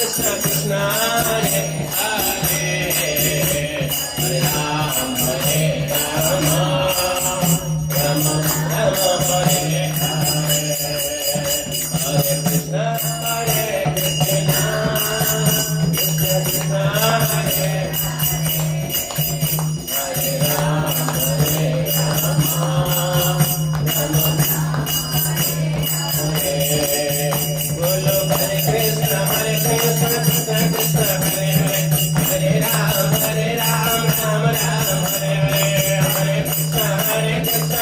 Krishna Krishna Hare Hare Hare Ram Hare Rama Rama Rama Hare Hare Hare Krishna Hare Krishna Krishna Krishna Hare Hare Ram Hare Rama Rama Bolo Hare Krishna Krishna Krishna Hare Hare Hare Ram Ram Ram Hare Hare Hare Krishna Krishna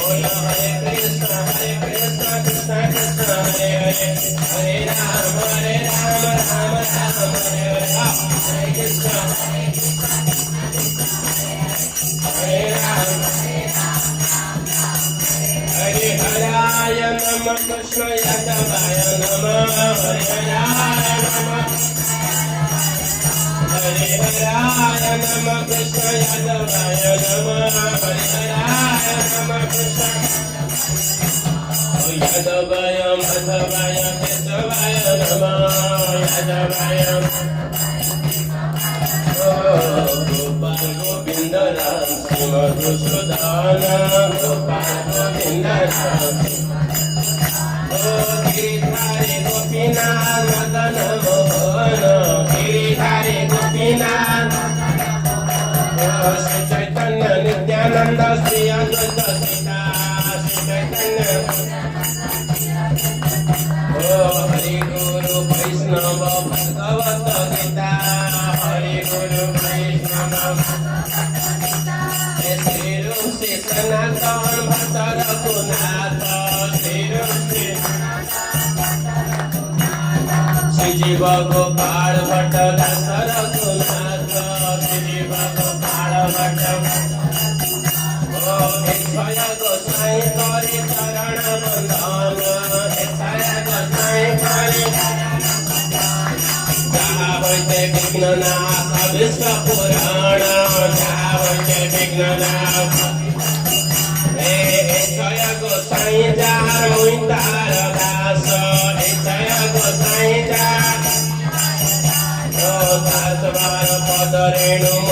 Bolo Hare Krishna Krishna Krishna Hare Hare Hare Ram Ram Ram Hare Hare Hare Krishna Hare Ram Hare Haraya Namah Krishna Yadavaya Namah Hare Haraya Namah Hare Haraya Namah Krishna Yadavaya Namah Hare Haraya Namah Krishna Yadavaya Madhavaya Kesavaya Namah Yadavaya Gopal Govinda Ram Sima Dusudana Gopal Govinda Ram Giridhari Gopinath Madana Mohana Giridhari Gopinath Sri Chaitanya Nityananda Sri Advaita Sita Sri Chaitanya Hari Guru Vaishnava Bhagavata Gita Hari Guru Vaishnava Sri Rum Sri Sanatan Bhatta Raghunatha Sri Rum Sri Jiva Gopal Bhatta Dasa Raghunatha Sri Jiva Gopal Bhatta Echaya Gosai Kari Charana Bandhana Echaya Gosai Kari Jaha Hoite Vigna Naha Vishwa Purana Jaha Hoite Vigna Naha Echaya Gosai Jar Muitara Dasa Echaya Gosai Jar Dasvara Padarenu